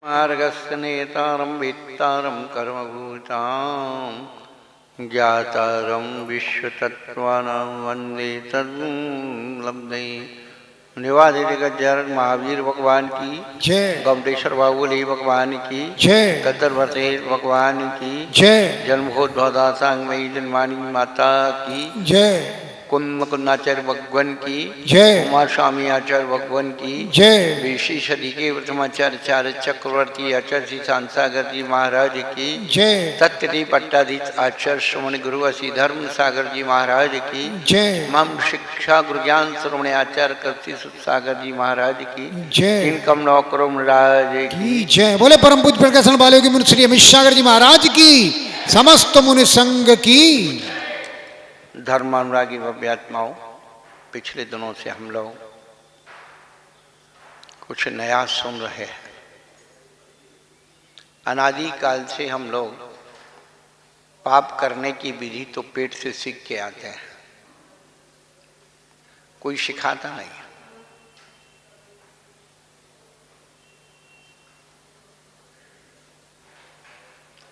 मार्गस्य नेतारं वेत्तारं कर्मभूतां ज्ञातारं विश्वतत्त्वानां वन्दे तद्लब्धे। निवादित महावीर भगवान की जय। गौडेश्वर बाहुबली भगवान की जय। गद्दर भरतेश भगवान की जय। जन्मोद्भवदासांगमयी जन्मानी माता की जय। कुन्नाचार्य भगवान की जय। कुमार स्वामी आचार्य भगवान की जय। विशेष सदी के प्रथमाचार्य चार्य चक्रवर्ती आचार्य श्री शांतागर जी महाराज की जय। तत्ति पट्टाधीश आचार्य श्रवण गुरु श्री धर्म सागर जी महाराज की जय। मम शिक्षा गुरु ज्ञान श्रवण आचार्य कृति सागर जी महाराज की जय। इनकम नौकरम राज की जय। बोले परम पूज्य प्रकाशन वाले की मुनि श्री अमित सागर जी महाराज की समस्त मुनि संघ की। धर्मानुरागी भव्य आत्माओं, पिछले दिनों से हम लोग कुछ नया सुन रहे हैं। अनादि काल से हम लोग पाप करने की विधि तो पेट से सीख के आते हैं, कोई सिखाता नहीं।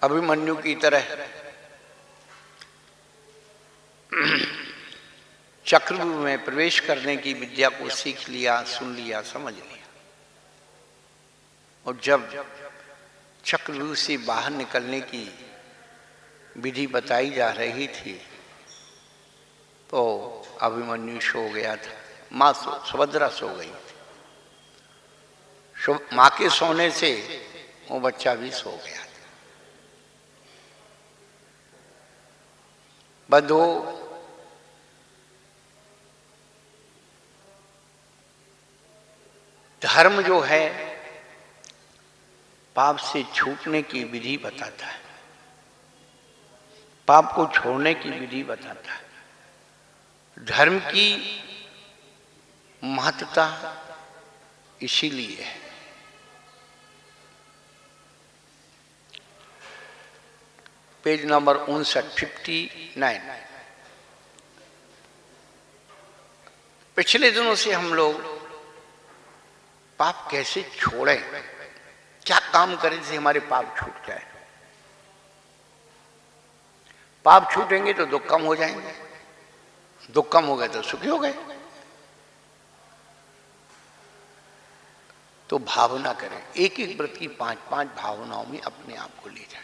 अभिमन्यु की तरह चक्रव्यूह में प्रवेश करने की विद्या को सीख लिया, सुन लिया, समझ लिया, और जब चक्रव्यूह से बाहर निकलने की विधि बताई जा रही थी तो अभिमन्यु सो गया था। माँ सुभद्रा सो गई थी। माँ के सोने से वो बच्चा भी सो गया था। बंधो धर्म जो है पाप से छूटने की विधि बताता है, पाप को छोड़ने की विधि बताता है। धर्म की महत्ता इसीलिए है। Page number 59। पिछले दिनों से हम लोग पाप कैसे छोड़ें, क्या काम करें जिससे हमारे पाप छूट जाए। पाप छूटेंगे तो दुख कम हो जाएंगे, दुख कम हो गए तो सुखी हो गए। तो भावना करें, एक एक व्रत की 5-5 भावनाओं में अपने आप को ले जाएं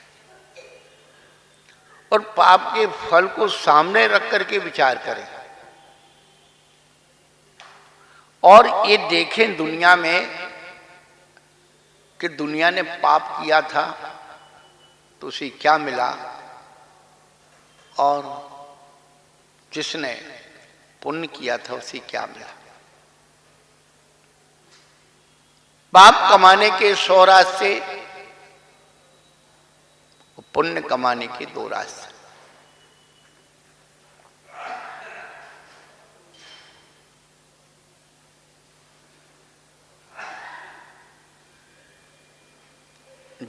और पाप के फल को सामने रख करके विचार करें और ये देखें दुनिया में कि दुनिया ने पाप किया था तो उसे क्या मिला और जिसने पुण्य किया था उसे क्या मिला। पाप कमाने के 100 रास्ते, पुण्य कमाने के 2 रास्ते।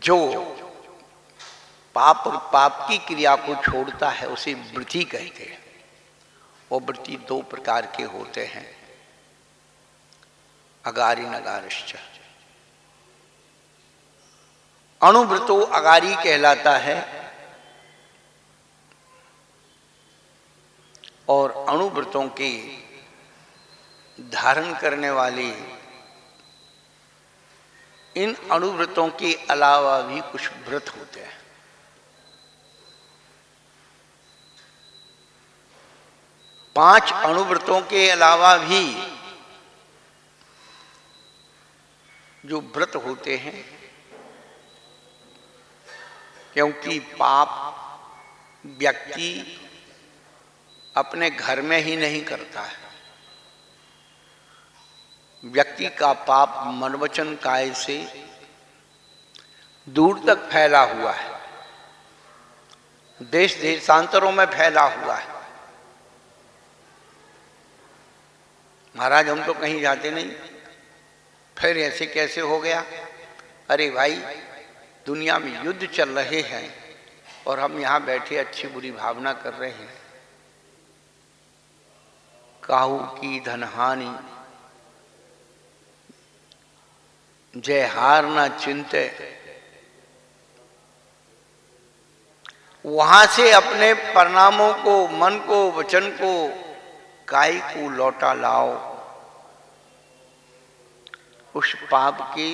जो पाप और पाप की क्रिया को छोड़ता है उसे वृत्ति कहते हैं। वो वृत्ति 2 प्रकार के होते हैं, अगारी नगारिश्च। अणुव्रतो अगारी कहलाता है और अणुव्रतों के धारण करने वाले इन अणुव्रतों के अलावा भी कुछ व्रत होते हैं। पांच अणुव्रतों के अलावा भी जो व्रत होते हैं, क्योंकि पाप व्यक्ति अपने घर में ही नहीं करता है। व्यक्ति का पाप मन वचन काय से दूर तक फैला हुआ है, देश देशांतरों में फैला हुआ है। महाराज हम तो कहीं जाते नहीं, फिर ऐसे कैसे हो गया? अरे भाई, दुनिया में युद्ध चल रहे हैं और हम यहाँ बैठे अच्छी बुरी भावना कर रहे हैं। काहू की धनहानि, जय हार ना चिंते, वहां से अपने परिणामों को, मन को, वचन को, काई को लौटा लाओ। उस पाप की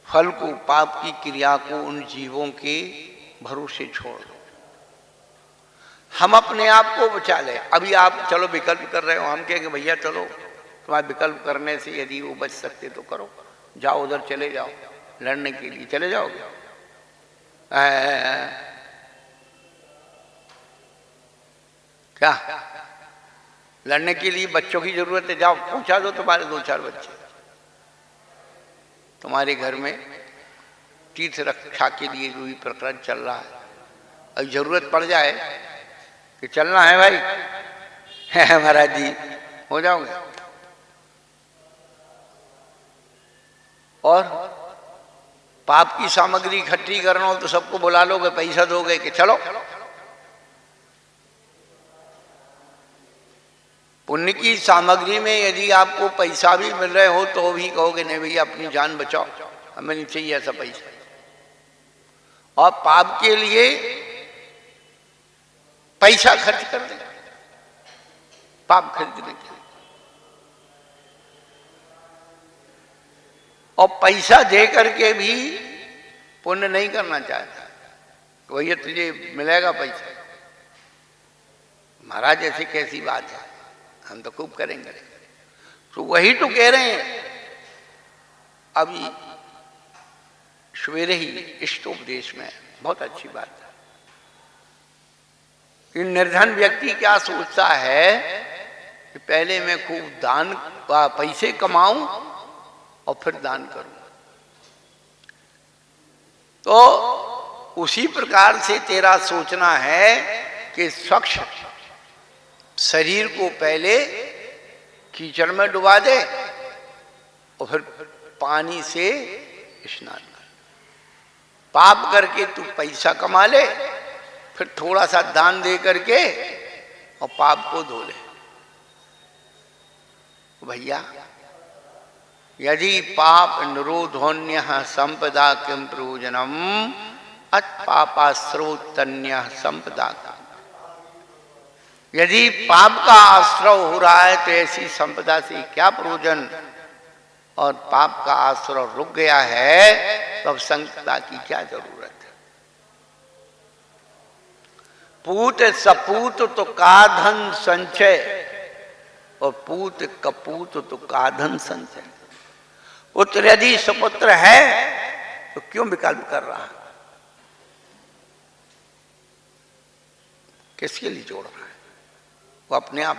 फल को, पाप की क्रिया को उन जीवों के भरोसे छोड़ दो। हम अपने आप को बचा ले। अभी आप चलो विकल्प कर रहे हो, हम कहेंगे भैया चलो तुम्हारे विकल्प करने से यदि वो बच सकते तो करो, जाओ उधर चले जाओ लड़ने के लिए, चले जाओगे? क्या लड़ने के लिए बच्चों की जरूरत है? जाओ पहुंचा दो तुम्हारे 2-4 बच्चे। तुम्हारे घर में तीर्थ रक्षा के लिए कोई प्रकरण चल रहा है, और जरूरत पड़ जाए कि चलना है भाई महाराज जी, हो जाओगे? और पाप की सामग्री इकट्ठी करना हो तो सबको बुला लोगे, पैसा दोगे कि चलो? पुण्य की सामग्री में यदि आपको पैसा भी मिल रहे हो तो भी कहोगे नहीं भैया अपनी जान बचाओ, हमें नहीं चाहिए ऐसा पैसा। और पाप के लिए पैसा खर्च कर दे, पाप खरीदने के लिए, और पैसा दे करके भी पुण्य नहीं करना चाहता, भैया तुझे मिलेगा पैसा। महाराज ऐसी कैसी बात है, हम तो खूब करेंगे। तो वही तो कह रहे हैं अभी सवेरे ही इष्टोपदेश में, बहुत अच्छी बात है कि निर्धन व्यक्ति क्या सोचता है कि पहले मैं खूब दान पैसे कमाऊं और फिर दान करूं। तो उसी प्रकार से तेरा सोचना है कि स्वच्छ शरीर को पहले कीचड़ में डुबा दे और फिर पानी से स्नान कर, पाप करके तू पैसा कमा ले, फिर थोड़ा सा दान दे करके और पाप को धो ले। भैया यदि पाप निरोधोन्य संपदा किम प्रयोजनम अपापाश्रोतन्य संपदा का। यदि पाप का आश्रय हो रहा है तो ऐसी संपदा से क्या प्रयोजन, और पाप का आश्रय रुक गया है तो अब संपदा की क्या जरूरत है। पूत सपूत तो का धन संचय, और पूत कपूत तो का धन संचय। पुत्र यदि सुपुत्र है तो क्यों विकल्प कर रहा है, किसके लिए जोड़ रहा है? वो अपने आप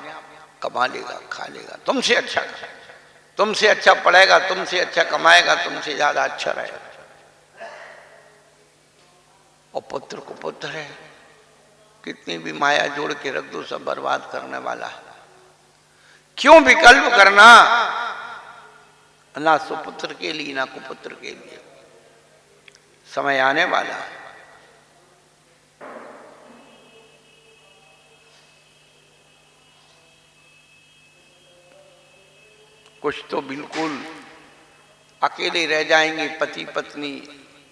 कमा लेगा, खा लेगा, तुमसे अच्छा खाएगा, तुमसे अच्छा पढ़ेगा, तुमसे अच्छा कमाएगा, तुमसे ज्यादा अच्छा रहेगा। और पुत्र को पुत्र है, कितनी भी माया जोड़ के रख दो सब बर्बाद करने वाला है। क्यों विकल्प करना, ना सुपुत्र के लिए ना कुपुत्र के लिए। समय आने वाला है, कुछ तो बिल्कुल अकेले रह जाएंगे, पति पत्नी,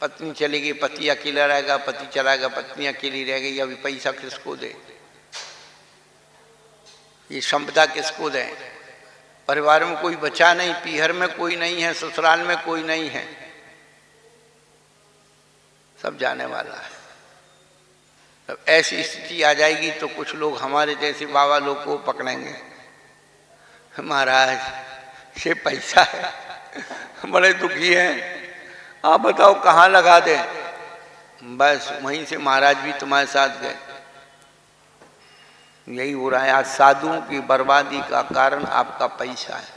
पत्नी चलेगी पति अकेला रहेगा, पति चलाएगा पत्नी अकेली रह गई। अभी पैसा किसको दे, ये संपदा किसको दे? परिवार में कोई बचा नहीं, पीहर में कोई नहीं है, ससुराल में कोई नहीं है, सब जाने वाला है। तब ऐसी स्थिति आ जाएगी तो कुछ लोग हमारे जैसे बाबा लोग को पकड़ेंगे, महाराज ये पैसा है, बड़े दुखी हैं, आप बताओ कहाँ लगा दें। बस वहीं से महाराज भी तुम्हारे साथ गए। यही हो रहा है आज, साधुओं की बर्बादी का कारण आपका पैसा है।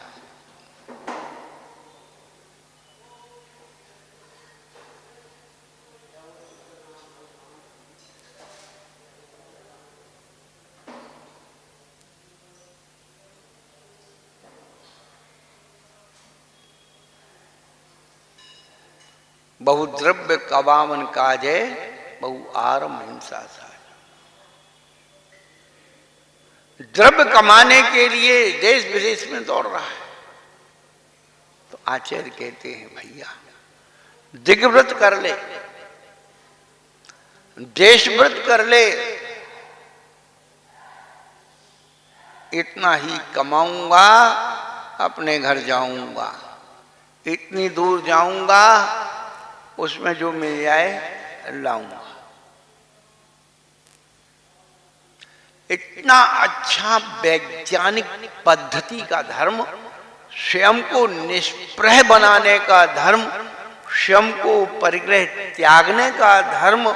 बहु द्रव्य कवामन काजे, बहु आरम हिंसा सा। द्रव्य कमाने के लिए देश विदेश में दौड़ रहा है, आचार्य कहते हैं भैया दिग्व्रत कर ले, देशव्रत कर ले, इतना ही कमाऊंगा, अपने घर जाऊंगा, इतनी दूर जाऊंगा, उसमें जो मिल जाए लाऊंगा। इतना अच्छा वैज्ञानिक पद्धति का धर्म, स्वयं को निष्प्रह बनाने का धर्म, स्वयं को परिग्रह त्यागने का धर्म,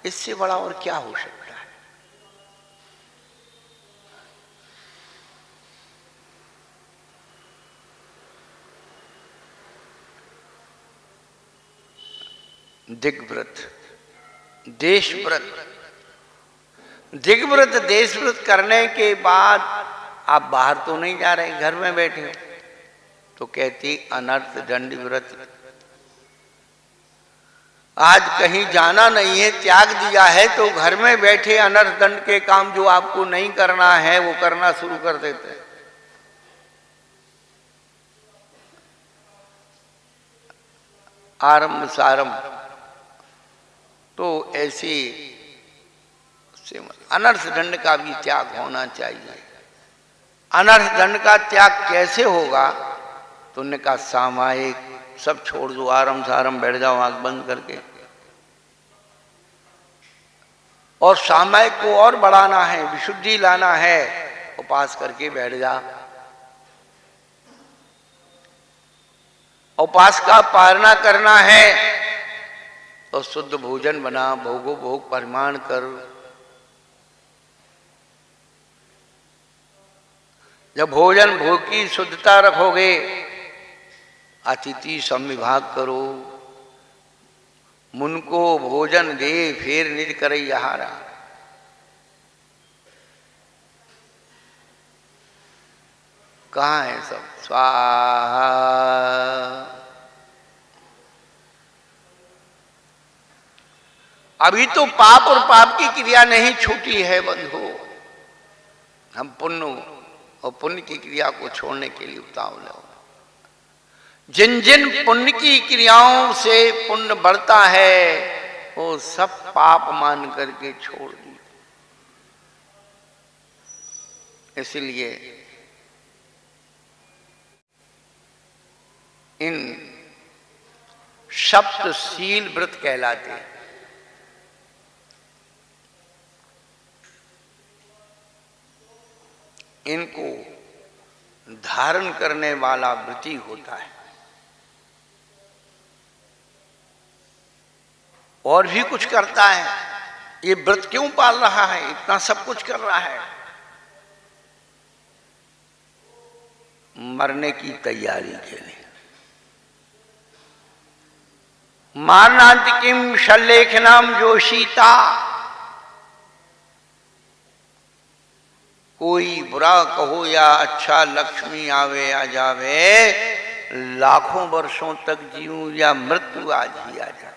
इससे बड़ा और क्या हो सकता है। दिग्व्रत, देशव्रत, दिग्व्रत देशव्रत करने के बाद आप बाहर तो नहीं जा रहे, घर में बैठे हो, तो कहती अनर्थ दंडी व्रत। आज कहीं जाना नहीं है, त्याग दिया है, तो घर में बैठे अनर्थ दंड के काम जो आपको नहीं करना है वो करना शुरू कर देते हैं। आरंभ सारंभ तो ऐसे अनर्थ दंड का भी त्याग होना चाहिए। अनर्थ दंड का त्याग कैसे होगा? तो उन्होंने कहा सामायिक सब छोड़ दो, आरम सारम बैठ जाओ आंख बंद करके, और सामायिक को और बढ़ाना है, विशुद्धि लाना है, उपास करके बैठ जा। उपास का पालना करना है तो शुद्ध भोजन बना, भोगो भोग परिमाण कर। जब भोजन भोग की शुद्धता रखोगे, अतिथि समविभाग करो, मुन को भोजन दे फिर निज करे यहारा। कहाँ है सब? स्वाहा। अभी तो पाप और पाप की क्रिया नहीं छूटी है बंधु। हम पुण्य और पुण्य की क्रिया को छोड़ने के लिए उतावले हो। जिन जिन पुण्य की क्रियाओं से पुण्य बढ़ता है वो सब पाप मान करके छोड़ दी। इसलिए इन सप्तशील व्रत कहलाते हैं। इनको धारण करने वाला व्रती होता है। और भी कुछ करता है। ये व्रत क्यों पाल रहा है? इतना सब कुछ कर रहा है, मरने की तैयारी के लिए। मारणांतिकीम शल्लेखनाम जोशीता। कोई बुरा कहो या अच्छा, लक्ष्मी आवे आ जावे, लाखों वर्षों तक जीऊं या मृत्यु आज ही आ जाए,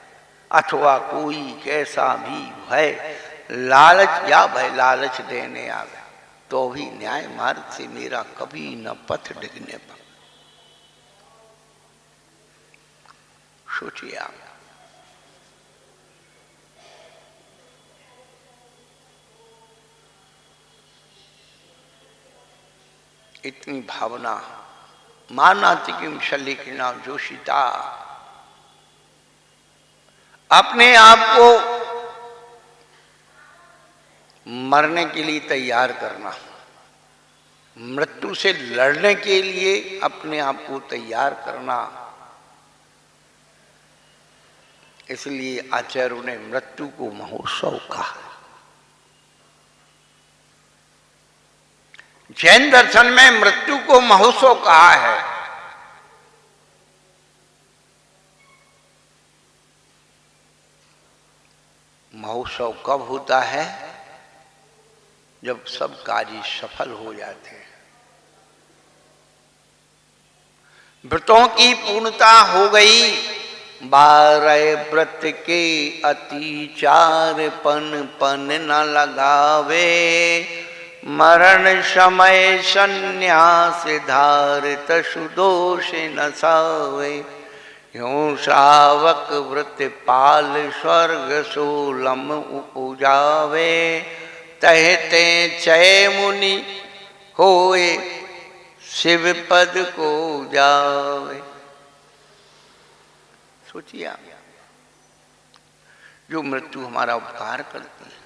अथवा कोई कैसा भी भय लालच या भय लालच देने आवे, तो भी न्याय मार्ग से मेरा कभी न पथ डिगने पर। सोचिए आप, इतनी भावना। मारणांतिकीम शल्लेखनाम जोशीता। अपने आप को मरने के लिए तैयार करना, मृत्यु से लड़ने के लिए अपने आप को तैयार करना। इसलिए आचार्यों ने मृत्यु को महोत्सव कहा। जैन दर्शन में मृत्यु को महोत्सव कहा है। महोत्सव कब होता है? जब सब कार्य सफल हो जाते हैं, व्रतों की पूर्णता हो गई। 12 व्रत के अति चार पन पन न लगावे, मरण समय संन्यास धारित सुदोष न सावे, यूं श्रावक व्रत पाल स्वर्ग सोलम उपजावे, तहते चय मुनि होए शिव पद को जावे। सोचिए आप, जो मृत्यु हमारा उपकार करती है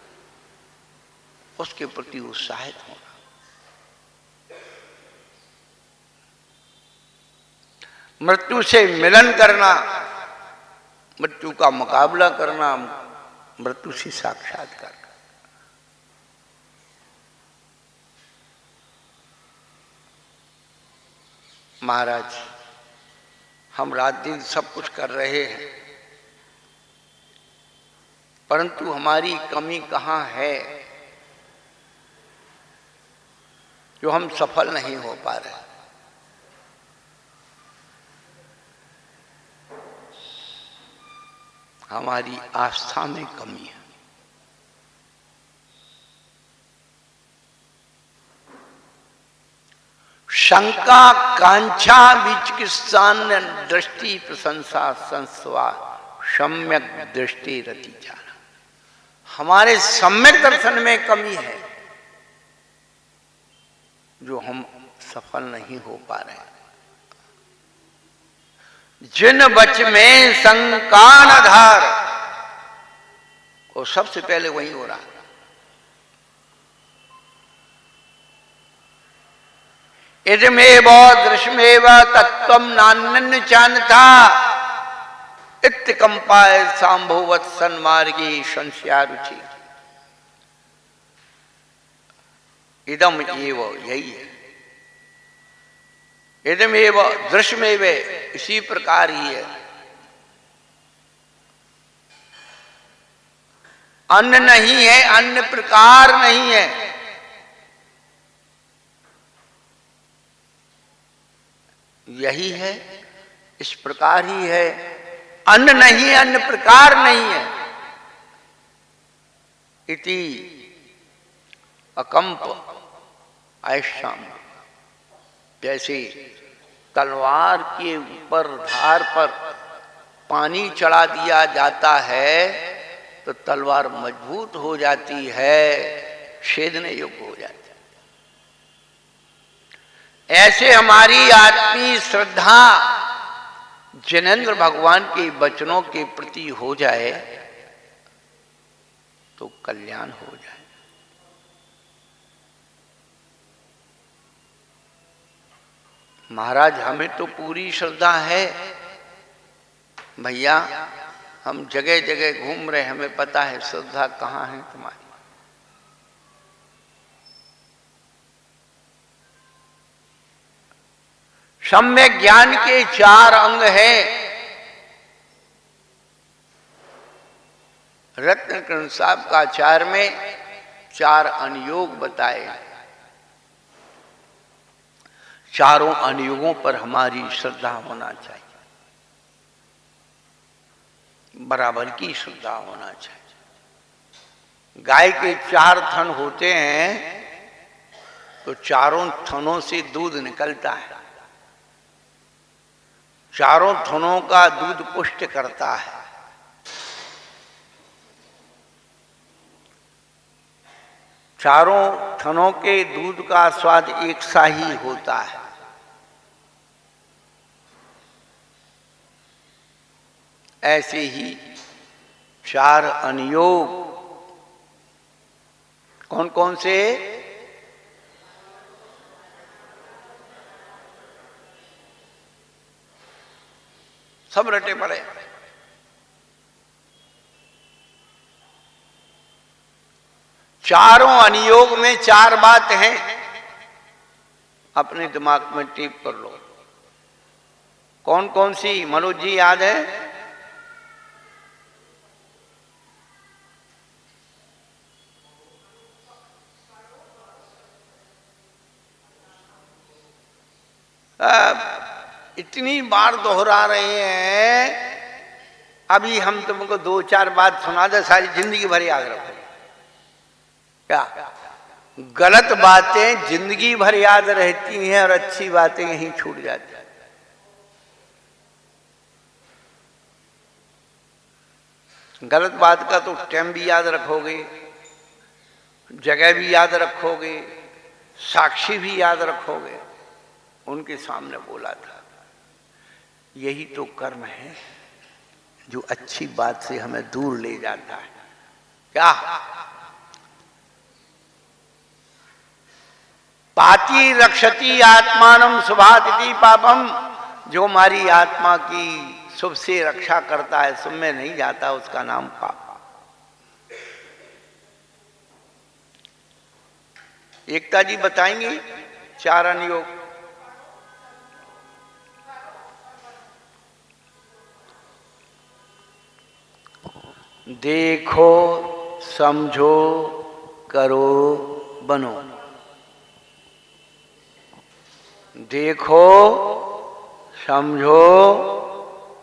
उसके प्रति उत्साहित होना। मृत्यु से मिलन करना, मृत्यु का मुकाबला करना, मृत्यु से साक्षात्कार करना। महाराज, हम रात दिन सब कुछ कर रहे हैं, परंतु हमारी कमी कहाँ है जो हम सफल नहीं हो पा रहे। हमारी आस्था में कमी है। शंका कांक्षा विचिकित्सा दृष्टि प्रशंसा संस्वार सम्यक दृष्टि रति जाना। हमारे सम्यक दर्शन में कमी है जो हम सफल नहीं हो पा रहे। जिन बच में संकान आधार, वो सबसे पहले वही हो रहा। इदमेव दृश्यमेव तत्त्वं नान्यन्न चान्यथा, इत्कंपाय सांभवत सन्मार्गी संस्यारुचि। इदम एव, यही है। इदमेव दृश्यमेव, इसी प्रकार ही है। अन्य नहीं है, अन्य प्रकार नहीं है। यही है, इस प्रकार ही है। अन्य नहीं, अन्य प्रकार नहीं है। इति अकंप ऐशाम, जैसे तलवार के ऊपर धार पर पानी चढ़ा दिया जाता है तो तलवार मजबूत हो जाती है, छेदने योग्य हो जाती है। ऐसे हमारी आत्मीय श्रद्धा जिनेंद्र भगवान के वचनों के प्रति हो जाए तो कल्याण हो जाए। महाराज, हमें तो पूरी श्रद्धा है भैया, हम जगह जगह घूम रहे, हमें पता है श्रद्धा कहाँ है तुम्हारी। सम्यक ज्ञान के 4 अंग हैं। रत्नकर्ण साहब का 4 में 4 अनुयोग बताए। चारों अनुयोगों पर हमारी श्रद्धा होना चाहिए, बराबर की श्रद्धा होना चाहिए। गाय के 4 थन होते हैं तो चारों थनों से दूध निकलता है। चारों थनों का दूध पुष्ट करता है। चारों थनों के दूध का स्वाद एक सा ही होता है। ऐसे ही 4 अनुयोग कौन कौन से? सब रटे पड़े। चारों अनुयोग में 4 बात हैं, अपने दिमाग में टिप कर लो। कौन कौन सी मनोज जी याद है? इतनी बार दोहरा रहे हैं, अभी हम तुमको 2-4 बात सुना दे, सारी जिंदगी भर याद रखो। क्या गलत बातें जिंदगी भर याद रहती हैं और अच्छी बातें यहीं छूट जाती हैं। गलत बात का तो टाइम भी याद रखोगे, जगह भी याद रखोगे, साक्षी भी याद रखोगे। उनके सामने बोला था। यही तो कर्म है जो अच्छी बात से हमें दूर ले जाता है। क्या पाति रक्षति आत्मानम शुभातिथि पापम, जो हमारी आत्मा की शुभ से रक्षा करता है, शुभ में नहीं जाता, उसका नाम पाप। एकता जी बताएंगे चारण योग। देखो समझो करो बनो। देखो समझो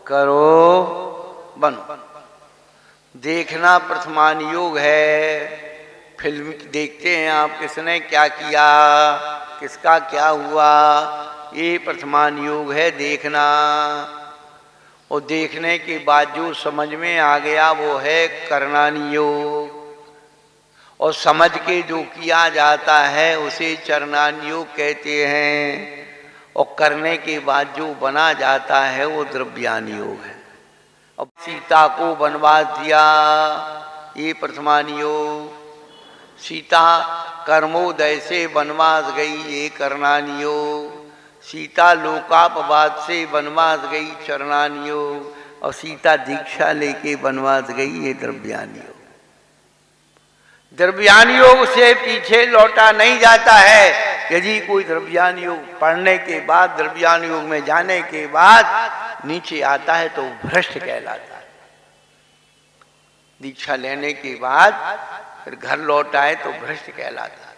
करो बनो। देखना प्रथमान योग है। फिल्म देखते हैं आप, किसने क्या किया, किसका क्या हुआ, ये प्रथमान योग है देखना। और देखने के बाद जो समझ में आ गया वो है करणानि योग। और समझ के जो किया जाता है उसे चरणानि योग कहते हैं। और करने के बाद जो बना जाता है वो द्रव्यानि योग है। अब सीता को वनवास दिया, ये प्रथमान योग। सीता कर्मोदय से वनवास गई, ये करणानि योग। सीता लोकापवाद से वनवास गई, चरणानि योग। और सीता दीक्षा लेके वनवास गई, ये द्रव्यानि योग। द्रव्यानि योग से पीछे लौटा नहीं जाता है। यदि कोई द्रव्यानि योग पढ़ने के बाद, द्रव्यानि योग में जाने के बाद नीचे आता है तो भ्रष्ट कहलाता है। दीक्षा लेने के बाद फिर घर लौट आए तो भ्रष्ट कहलाता है।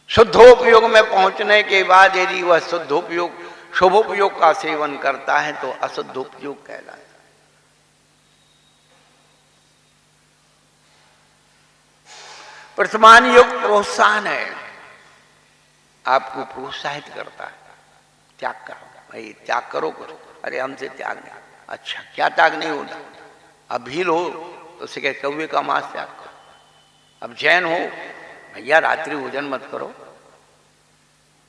शुद्धोपयोग में पहुंचने के बाद यदि वह शुद्धोपयोग, शुभोपयोग का सेवन करता है तो अशुद्धोपयोग कहलाता है। प्रथमान योग प्रोत्साहन है, आपको प्रोत्साहित करता है। त्याग करो भाई, त्याग करो करो। अरे हमसे त्याग नहीं। अच्छा क्या त्याग नहीं होता? अब भील हो तो उसे कहे कौवे का मांस त्याग करो। अब जैन हो, भैया रात्रि भोजन मत करो।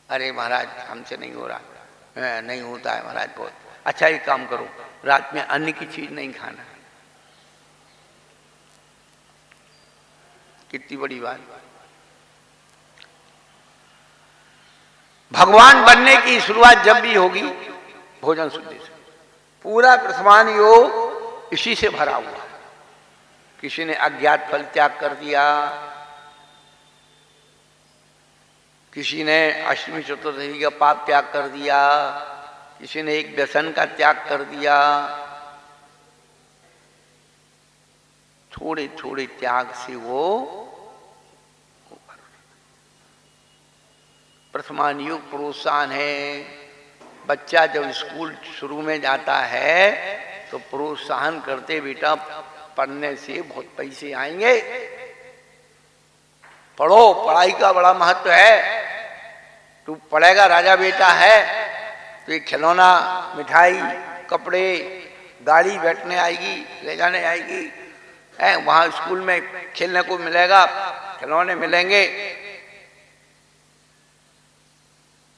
अरे महाराज हमसे नहीं हो रहा, नहीं होता है महाराज बहुत। अच्छा एक काम करो, रात में अन्न की चीज नहीं खाना। कितनी बड़ी बात। भगवान बनने की शुरुआत जब भी होगी भोजन शुद्धि से। पूरा प्रथमान योग इसी से भरा हुआ है। किसी ने अज्ञात फल त्याग कर दिया, किसी ने अष्टमी चतुर्दशी का पाप त्याग कर दिया, किसी ने एक व्यसन का त्याग कर दिया। थोड़े थोड़े त्याग से वो प्रथमान योग प्रोत्साहन है। बच्चा जब स्कूल शुरू में जाता है तो प्रोत्साहन करते, बेटा पढ़ने से बहुत पैसे आएंगे, पढ़ो, पढ़ाई का बड़ा महत्व है, तू पढ़ेगा राजा बेटा है तो ये खिलौना, मिठाई, कपड़े, गाड़ी बैठने आएगी, ले जाने आएगी, है वहाँ स्कूल में खेलने को मिलेगा, खिलौने मिलेंगे।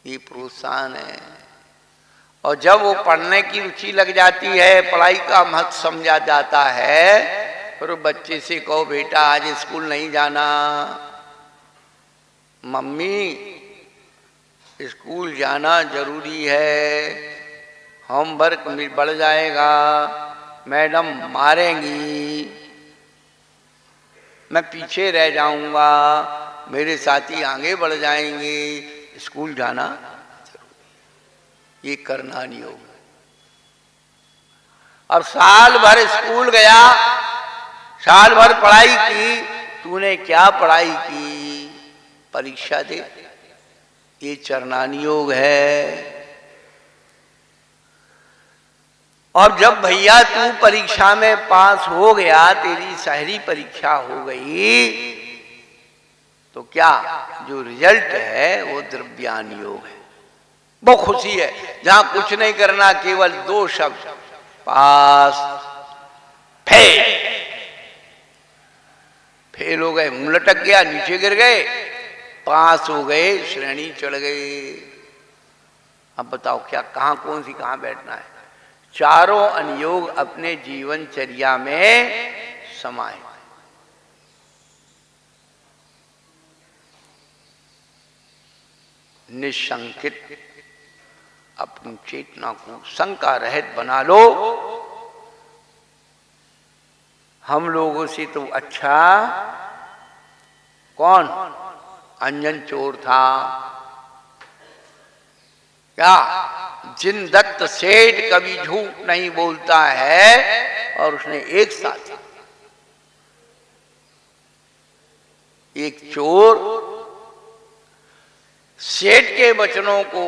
ये प्रोत्साहन है। और जब वो पढ़ने की रुचि लग जाती है, पढ़ाई का महत्व समझा जाता है, फिर बच्चे से कहो बेटा आज स्कूल नहीं जाना, मम्मी स्कूल जाना जरूरी है, होमवर्क बढ़ जाएगा, मैडम मारेंगी, मैं पीछे रह जाऊंगा, मेरे साथी आगे बढ़ जाएंगे, स्कूल जाना जरूरी। ये करणानि योग। अब साल भर स्कूल गया, साल भर पढ़ाई की, तूने क्या पढ़ाई की, परीक्षा दे, ये चरणानि योग है। और जब भैया तू परीक्षा में पास हो गया, तेरी शहरी परीक्षा हो गई, तो क्या जो रिजल्ट है वो द्रव्यान योग है। बहुत खुशी है, जहां कुछ नहीं करना, केवल 2 शब्द, पास फेल। फेल हो गए, मुंह लटक गया, नीचे गिर गए, पास हो गए, श्रेणी चढ़ गए। अब बताओ क्या, कहां कौन सी कहां बैठना है। चारों अनुयोग अपने जीवनचर्या में समाये। निशंकित अपनी चेतना को शंका रहित बना लो। हम लोगों से तो अच्छा कौन अंजन चोर था क्या? जिन दत्त सेठ कभी झूठ नहीं बोलता है, और उसने एक साथ एक चोर सेठ के वचनों को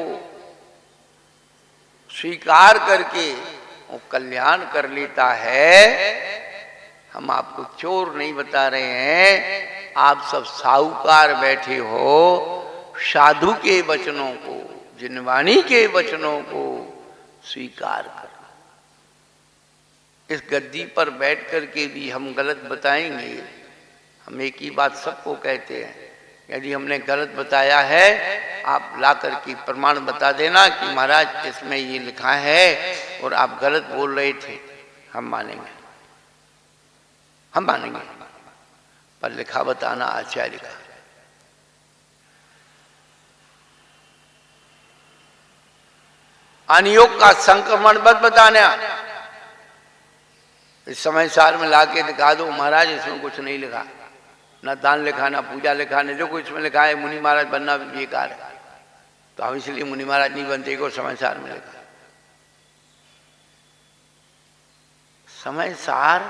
स्वीकार करके वो कल्याण कर लेता है। हम आपको चोर नहीं बता रहे हैं, आप सब साहूकार बैठे हो, साधु के वचनों को, जिनवाणी के वचनों को स्वीकार कर। इस गद्दी पर बैठ कर के भी हम गलत बताएंगे। हम एक ही बात सबको कहते हैं, यदि हमने गलत बताया है, आप ला करके प्रमाण बता देना कि महाराज इसमें ये लिखा है और आप गलत बोल रहे थे, हम मानेंगे, हम मानेंगे। पर लिखा बताना आचार्य का। अनियोग का संक्रमण बद बताना। इस समय सार में लाके दिखा दो, महाराज इसमें कुछ नहीं लिखा, ना दान लिखा, ना पूजा लिखा, न जो कुछ इसमें लिखा है मुनि महाराज बनना बेकार है, तो हम इसलिए मुनि महाराज नहीं बनते को समय सार में लिखा। समय सार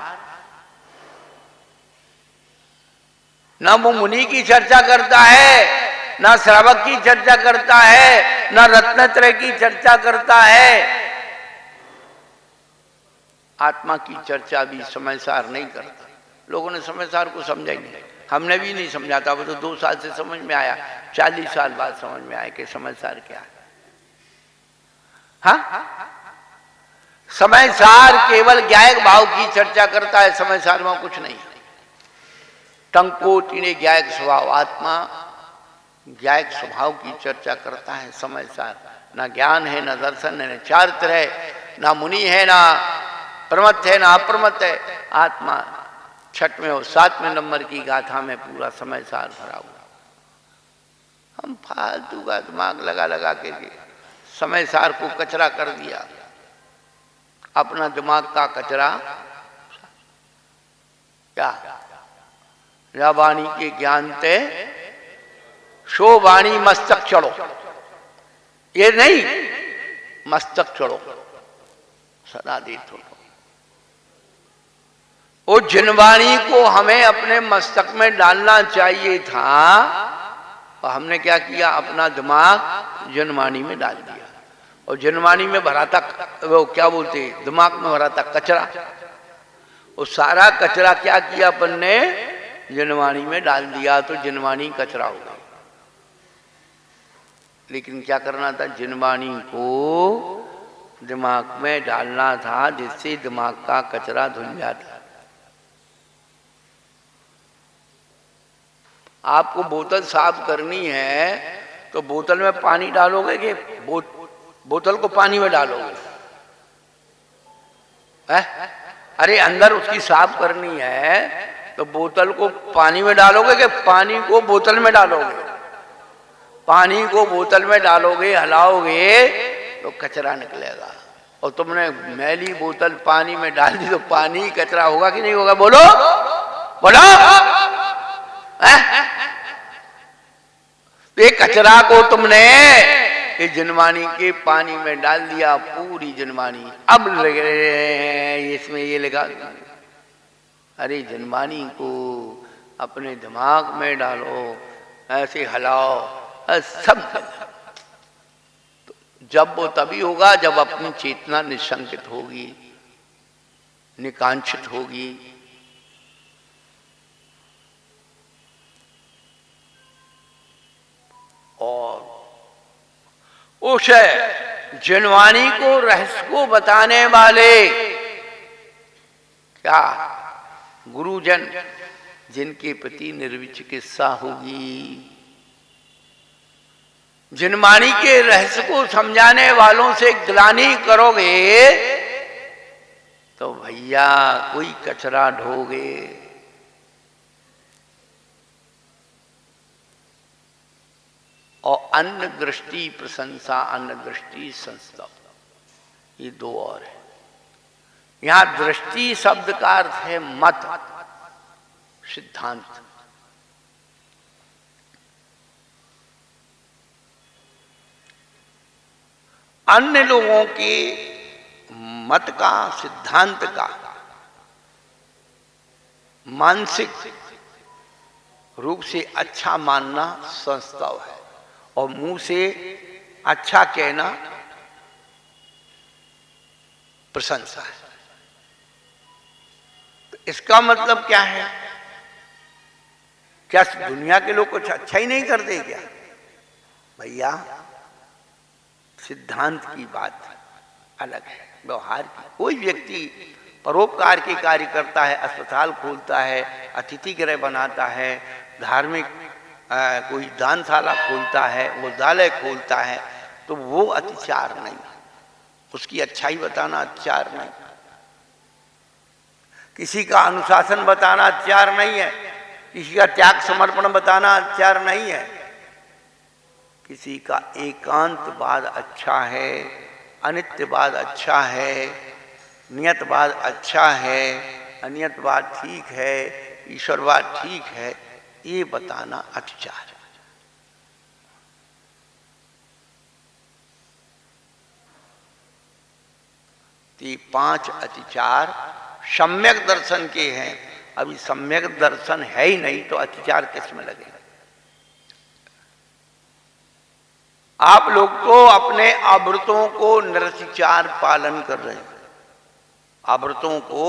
ना वो मुनि की चर्चा करता है, ना श्रावक की चर्चा करता है, ना रत्नत्रय की चर्चा करता है। आत्मा की चर्चा भी समय सार नहीं करता। लोगों ने समय सार को समझा ही नहीं, हमने भी नहीं समझा था। वो तो 2 साल से समझ में आया, 40 साल बाद समझ में आया कि समय सार क्या है। हाँ, समय सार केवल ज्ञायक भाव की चर्चा करता है, समय सार में कुछ नहीं। टंको तीने ज्ञायक स्वभाव, आत्मा ज्ञायक स्वभाव की चर्चा करता है समय सार। ना ज्ञान है, ना दर्शन है, ना चारित्र है, ना मुनि है, ना प्रमत्त है, ना अप्रमत्त है। आत्मा 6वें और 7वें नंबर की गाथा में पूरा समय सार भरा हुआ। हम फालतू का दिमाग लगा लगा के समय सार को कचरा कर दिया। अपना दिमाग का कचरा क्या, या वाणी के ज्ञान ते शो वाणी मस्तक चढ़ो, ये नहीं, मस्तक चढ़ो सदा देत हो। वो जिनवाणी को हमें अपने मस्तक में डालना चाहिए था, और हमने क्या किया, अपना दिमाग जिनवाणी में डाल दिया। और जिनवाणी में भरा था, वो क्या बोलते, दिमाग में भरा था कचरा। वो सारा कचरा क्या किया अपन ने, जिनवाणी में डाल दिया, तो जिनवाणी कचरा हो गई। लेकिन क्या करना था, जिनवाणी को दिमाग में डालना था, जिससे दिमाग का कचरा धुल जाता। आपको बोतल साफ करनी है तो बोतल में पानी डालोगे कि बोतल को पानी में डालोगे? अरे अंदर उसकी साफ करनी है तो बोतल को पानी में डालोगे कि पानी को बोतल में डालोगे? पानी को बोतल में डालोगे, हिलाओगे तो कचरा निकलेगा। और तुमने मैली बोतल पानी में डाल दी तो पानी कचरा होगा कि नहीं होगा? बोलो बोलो। ये कचरा को तुमने ये जिनवाणी के पानी में डाल दिया, पूरी जिनवाणी। अब लगे इसमें ये लगा, अरे जिनवाणी को अपने दिमाग में डालो, ऐसे हिलाओ, सब। तो जब वो तभी होगा जब अपनी चेतना निशंकित होगी। निकांक्षित होगी। और उस जिनवाणी को, रहस्य को बताने वाले क्या गुरुजन, जिनके प्रति निर्विचिकित्सा होगी, जिनवाणी के रहस्य को समझाने वालों से ग्लानि करोगे तो भैया कोई कचरा ढोगे। और अन्न दृष्टि प्रशंसा, अन्न दृष्टि संस्तव, ये दो और है। यहां दृष्टि शब्द का अर्थ है मत, सिद्धांत। अन्य लोगों के मत का, सिद्धांत का मानसिक रूप से अच्छा मानना संस्तव है, और मुंह से अच्छा कहना प्रशंसा है। तो इसका मतलब क्या है? क्या दुनिया के लोग कुछ अच्छा ही नहीं करते क्या? भैया सिद्धांत की बात अलग है, व्यवहार की। कोई व्यक्ति परोपकार के कार्य करता है, अस्पताल खोलता है, अतिथि गृह बनाता है, धार्मिक कोई दानशाला खोलता है, विद्यालय खोलता है, तो वो अत्याचार नहीं, उसकी अच्छाई बताना अत्याचार नहीं। किसी का अनुशासन बताना अत्याचार नहीं है, किसी का त्याग समर्पण बताना अत्याचार नहीं है। किसी का एकांतवाद अच्छा है, अनित्यवाद अच्छा है, नियतवाद अच्छा है, अनियतवाद ठीक है, ईश्वरवाद ठीक है, ये बताना अत्याचार है। ये 5 अत्याचार सम्यक दर्शन के हैं। अभी सम्यक दर्शन है ही नहीं तो अत्याचार किस में लगेगा? आप लोग तो अपने आवृतों को निरतिचार पालन कर रहे हैं, आवृतों को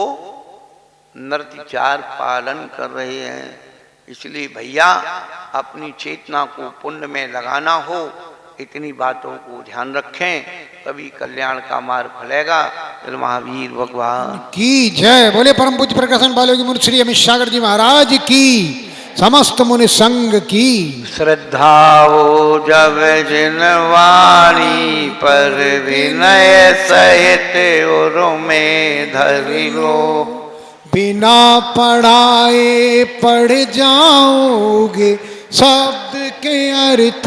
निरतिचार पालन कर रहे हैं। इसलिए भैया अपनी चेतना को पुण्य में लगाना हो, इतनी बातों को ध्यान रखें, तभी कल्याण का मार्ग खुलेगा। महावीर भगवान की जय। बोले परम पूज्य प्रकाशन बालोगी मुनि श्री अमित सागर जी महाराज की, समस्त मुनि संघ की। श्रद्धा हो जब जिनवाणी पर विनय सहित उर में धरि लो, बिना पढ़ाए पढ़ जाओगे शब्द के अर्थ